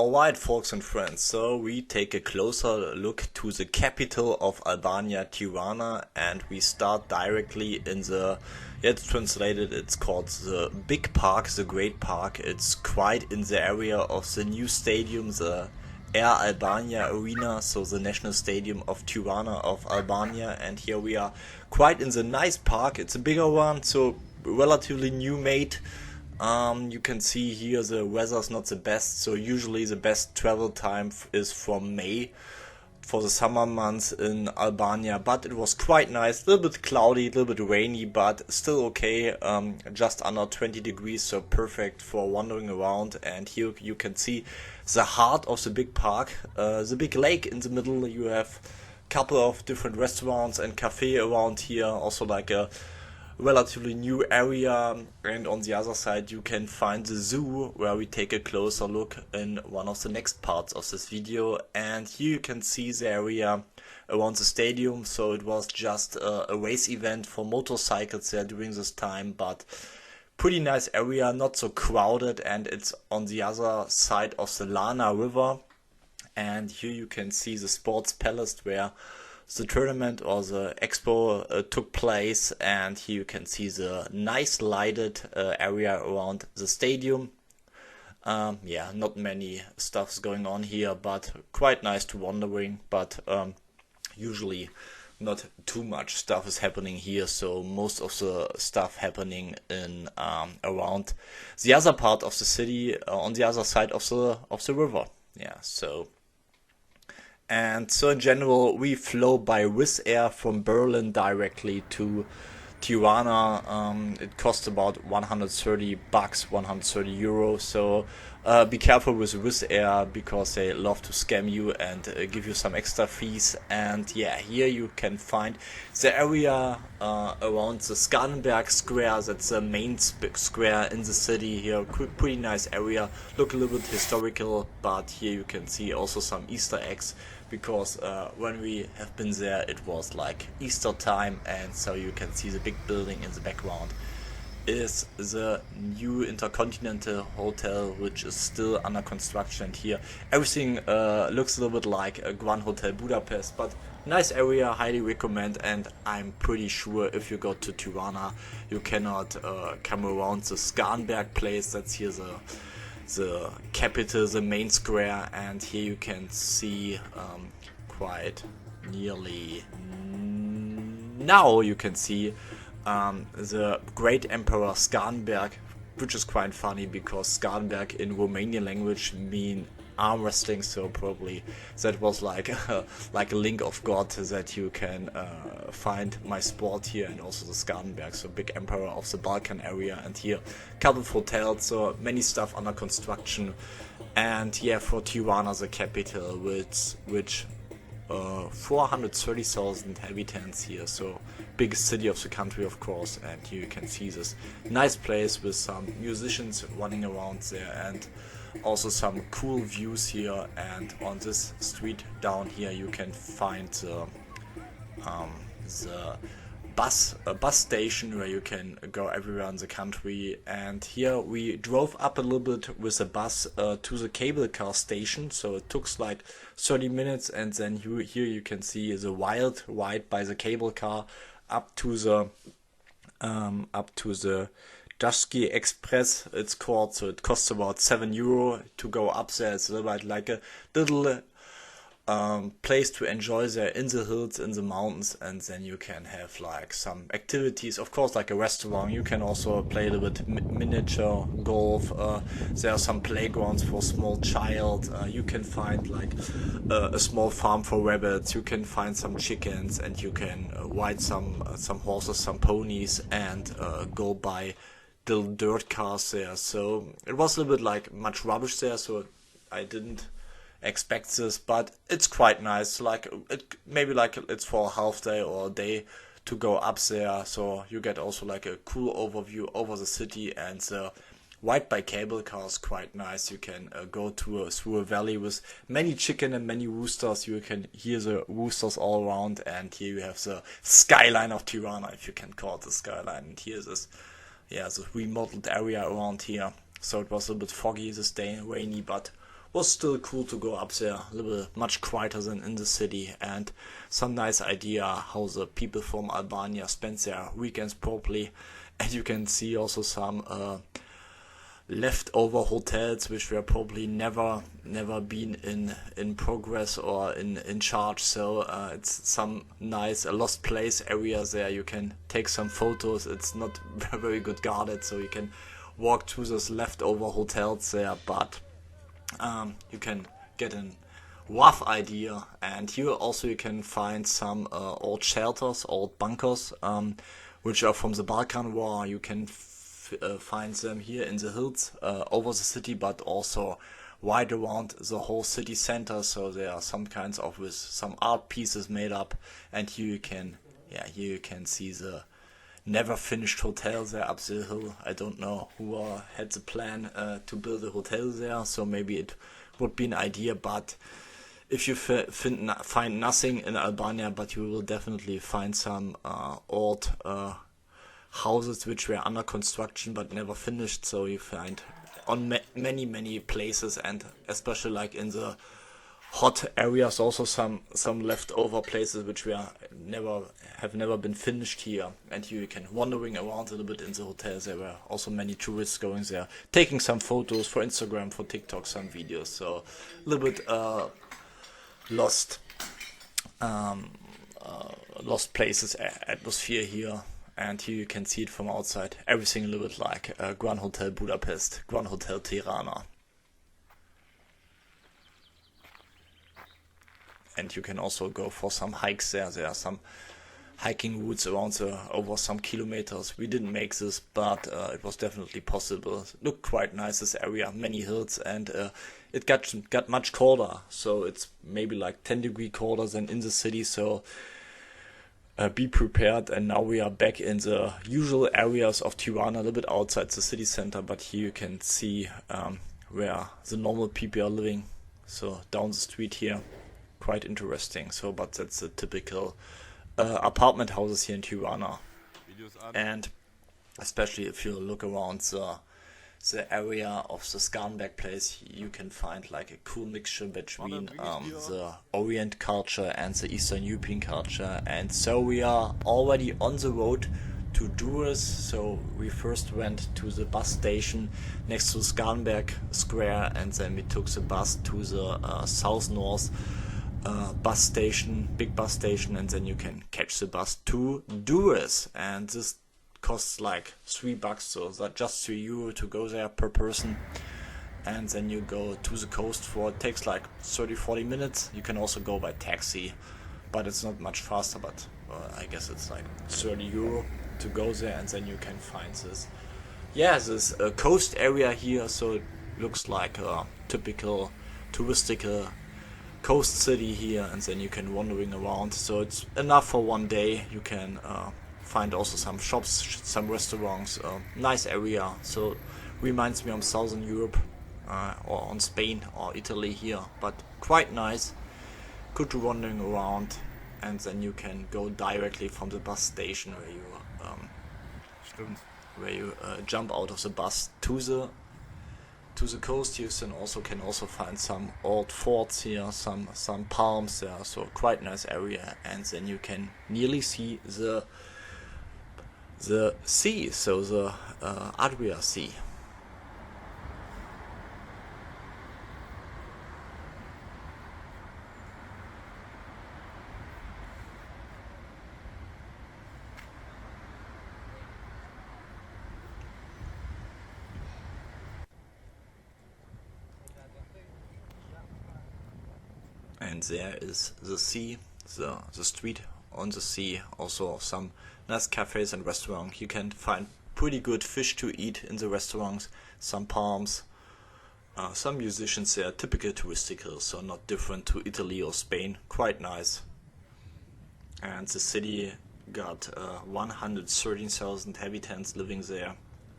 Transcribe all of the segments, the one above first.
Alright, folks and friends, so we take a closer look to the capital of Albania, Tirana, and we start directly in the, it's translated, it's called the Big Park, the Great Park. It's quite in the area of the new stadium, the Air Albania Arena, so the national stadium of Tirana of Albania, and here we are quite in the nice park. It's a bigger one, so relatively new made. You can see here the weather's not the best, so usually the best travel time is from May for the summer months in Albania, but it was quite nice, a little bit cloudy, a little bit rainy, but still okay, just under 20 degrees, so perfect for wandering around. And here you can see the heart of the big park, the big lake in the middle. You have a couple of different restaurants and cafe around here, also like a relatively new area, and on the other side you can find the zoo, where we take a closer look in one of the next parts of this video. And here you can see the area around the stadium, so it was just a race event for motorcycles there during this time, but pretty nice area, not so crowded, and it's on the other side of the Lana river. And here you can see the sports palace where the tournament or the expo took place, and here you can see the nice lighted area around the stadium. Yeah, not many stuff's going on here, but quite nice to wandering, but usually not too much stuff is happening here, so most of the stuff happening in around the other part of the city, on the other side of the river. Yeah, so. And so in general, we flew by Wizz Air from Berlin directly to Tirana. It cost about 130 bucks, 130 euros. So be careful with Wizz Air, because they love to scam you and give you some extra fees. And yeah, here you can find the area around the Skanderberg Square. That's the main square in the city here. Pretty nice area. Look a little bit historical, but here you can see also some Easter eggs, because when we have been there it was like Easter time, and so you can see the big building in the background is the new Intercontinental Hotel, which is still under construction. And here everything looks a little bit like a Grand Hotel Budapest, but nice area, highly recommend. And I'm pretty sure if you go to Tirana you cannot come around the Skanderberg place. That's here the capital, the main square, and here you can see quite nearly now you can see the Great Emperor Skanderberg, which is quite funny because Skanderberg in Romanian language mean arm wrestling, so probably that was like like a link of God that you can find my sport here, and also the Skanderberg, so big emperor of the Balkan area. And here couple of hotels, so many stuff under construction. And yeah, for Tirana, the capital, which 430,000 inhabitants here, so biggest city of the country, of course. And here you can see this nice place with some musicians running around there, and also some cool views here. And on this street down here you can find the bus station where you can go everywhere in the country. And here we drove up a little bit with the bus to the cable car station, so it took like 30 minutes, and then here you can see the wild ride by the cable car up to the Dashki Express, it's called. So it costs about 7 euro to go up there. It's a little bit like a little place to enjoy there in the hills, in the mountains, and then you can have like some activities, of course, like a restaurant. You can also play a little bit miniature golf. There are some playgrounds for small child. You can find like a small farm for rabbits. You can find some chickens, and you can ride some horses, some ponies, and go by the dirt cars there. So it was a little bit like much rubbish there, so I didn't expect this, but it's quite nice. Like maybe like it's for a half day or a day to go up there, so you get also like a cool overview over the city. And the ride by cable car is quite nice. You can go through a valley with many chicken and many roosters. You can hear the roosters all around, and here you have the skyline of Tirana, if you can call it the skyline. And here's this remodeled area around here. So it was a little bit foggy this day, rainy, but was still cool to go up there, a little bit much quieter than in the city, and some nice idea how the people from Albania spend their weekends properly. And you can see also some leftover hotels which were probably never been in progress or in charge. So it's some nice lost place areas there. You can take some photos. It's not very good guarded, so you can walk through those leftover hotels there, but you can get a rough idea. And here also you can find some old shelters, old bunkers, which are from the Balkan War. You can find them here in the hills over the city, but also right around the whole city center. So there are some kinds of with some art pieces made up, and here you can see the never finished hotel there up the hill. I don't know who had the plan to build a hotel there, so maybe it would be an idea. But if you find nothing in Albania, but you will definitely find some old houses which were under construction but never finished. So you find on many places, and especially like in the hot areas also some leftover places which have never been finished here. And you can wandering around a little bit in the hotels. There were also many tourists going there, taking some photos for Instagram, for TikTok, some videos. So a little bit lost places atmosphere here. And here you can see it from outside. Everything a little bit like Grand Hotel Budapest, Grand Hotel Tirana. And you can also go for some hikes there. There are some hiking routes around over some kilometers. We didn't make this, but it was definitely possible. Looked quite nice, this area, many hills, and it got much colder. So it's maybe like 10-degree colder than in the city. So be prepared. And now we are back in the usual areas of Tirana, a little bit outside the city center. But here you can see where the normal people are living. So down the street here. Quite interesting. So, but that's the typical apartment houses here in Tirana. And especially if you look around the area of the Skanberg place, you can find like a cool mixture between the Orient culture and the Eastern European culture. And so we are already on the road to Durrres. So we first went to the bus station next to Skanberg Square, and then we took the bus to the south-north bus station, big bus station, and then you can catch the bus to Durrres. And this costs like $3, so that's just €3 to go there per person. And then you go to the coast it takes like 30-40 minutes. You can also go by taxi, but it's not much faster, but I guess it's like €30 to go there. And then you can find this coast area here. So it looks like a typical touristic coast city here, and then you can wandering around. So it's enough for one day. You can find also some shops, some restaurants, nice area. So reminds me of Southern Europe or on Spain or Italy here, but quite nice. Good to wandering around. And then you can go directly from the bus station where you jump out of the bus to the coast. You can also find some old forts here, some palms there, so quite nice area. And then you can nearly see the sea, so the Adria Sea. And there is the sea, the street on the sea, also some nice cafes and restaurants. You can find pretty good fish to eat in the restaurants, some palms, some musicians there, typical touristical, so not different to Italy or Spain, quite nice. And the city got 113,000 inhabitants living there,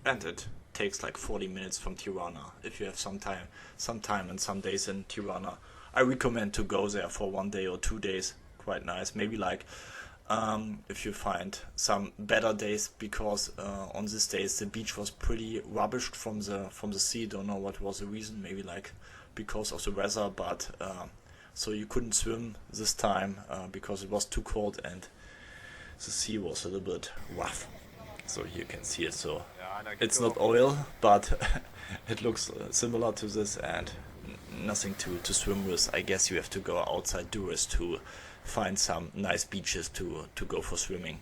and it takes like 40 minutes from Tirana. If you have some time and some days in Tirana, I recommend to go there for 1 day or 2 days. Quite nice. Maybe like if you find some better days, because on these days the beach was pretty rubbished from the sea. Don't know what was the reason. Maybe like because of the weather, but so you couldn't swim this time because it was too cold and the sea was a little bit rough. So you can see it. So it's not oil, but it looks similar to this, and nothing to swim with. I guess you have to go outside Durrres to find some nice beaches to go for swimming.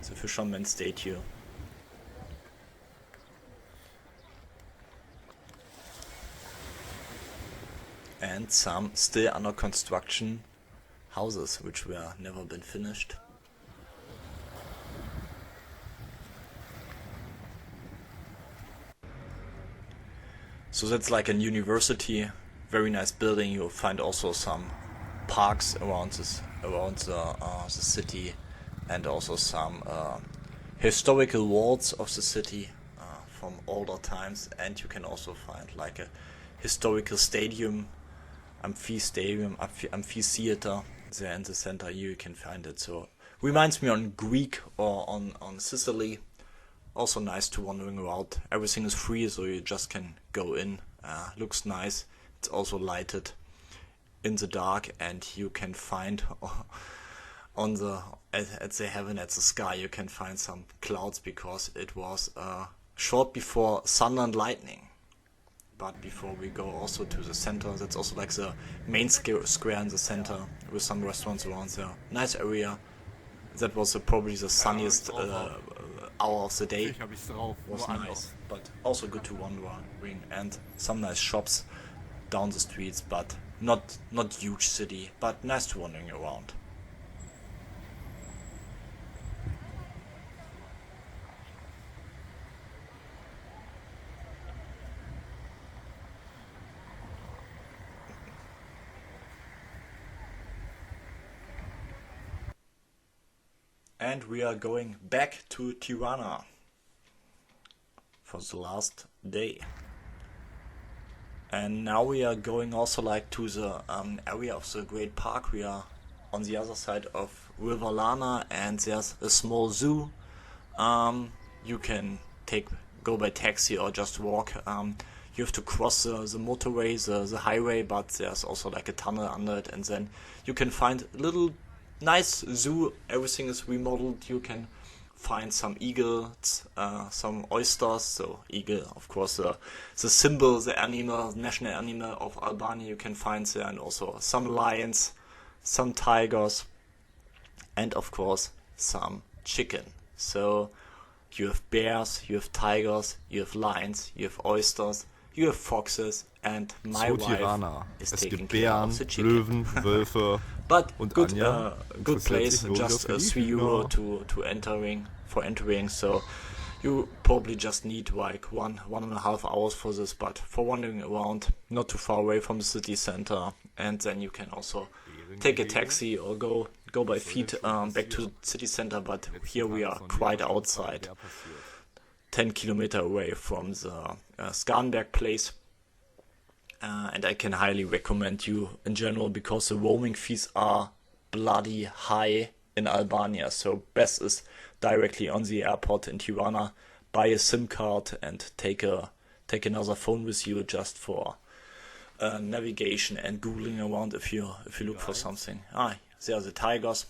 The fisherman statue. And some still under construction houses, which were never been finished. So that's like a university, very nice building. You'll find also some parks around the city, and also some historical walls of the city from older times. And you can also find like a historical stadium, amphitheater there in the center. Here you can find it. So reminds me on Greek or on Sicily. Also nice to wandering around. Everything is free, so you just can go in. Looks nice. It's also lighted in the dark, and you can find on the at the heaven, at the sky, you can find some clouds because it was short before thunder and lightning. But before we go also to the center, that's also like the main square in the center with some restaurants around there. Nice area. That was probably the sunniest hour of the day. Was nice, but also good to wandering, and some nice shops down the streets, but not huge city, but nice to wandering around. And we are going back to Tirana for the last day. And now we are going also like to the area of the great park. We are on the other side of River Lana, and there's a small zoo. You can go by taxi or just walk. You have to cross the motorway, the highway, but there's also like a tunnel under it, and then you can find a little nice zoo. Everything is remodeled. You can find some eagles, some oysters. So eagle, of course, the symbol, the animal, national animal of Albania, you can find there, and also some lions, some tigers, and of course some chicken. So you have bears, you have tigers, you have lions, you have oysters, you have foxes, and my wife is taking care of the chicken. Löwen, Wölfe. But Und good, Anja good place, interessiert sich just für die. €3 Ja. to entering. So you probably just need like one and a half hours for this, but for wandering around, not too far away from the city center, and then you can also take a taxi or go by feet back to the city center. But here we are quite outside, 10 kilometers away from the Skanderberg place. And I can highly recommend you in general, because the roaming fees are bloody high in Albania. So best is directly on the airport in Tirana, buy a SIM card and take another phone with you just for navigation and googling around if you look for something. There are the tigers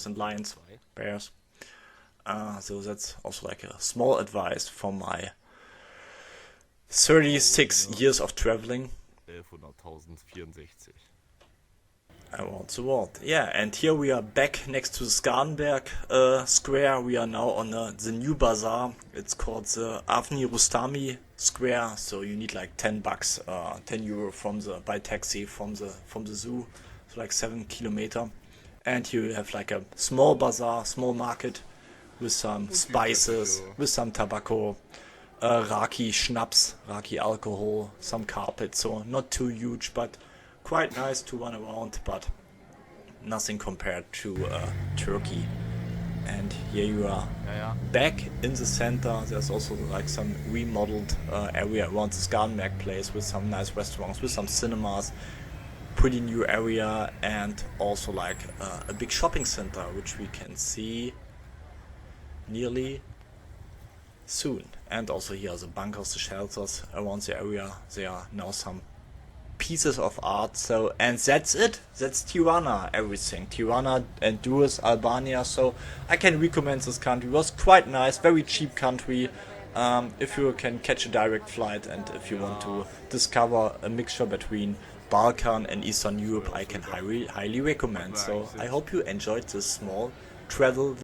and lions, bears. So that's also like a small advice from my 36 years of traveling. 1100.064. Around the world. Yeah, and here we are back next to the Skanderberg square. We are now on the new bazaar. It's called the Avni Rustami Square. So you need like $10, €10 by taxi from the zoo. So like 7 kilometers. And here you have like a small bazaar, small market with some spices, with some tobacco, raki schnapps, raki alcohol, some carpet. So not too huge, but quite nice to run around, but nothing compared to Turkey. And here you are back in the center. There's also like some remodeled area around the Skanderberg place with some nice restaurants, with some cinemas, pretty new area, and also like a big shopping center, which we can see nearly soon. And also here are the bunkers, the shelters around the area. There are now some pieces of art. So, and that's it. That's Tirana, everything. Tirana and Durrres, Albania. So I can recommend this country. It was quite nice, very cheap country. If you can catch a direct flight and if you want to discover a mixture between Balkan and Eastern Europe, I can highly recommend. So I hope you enjoyed this small travel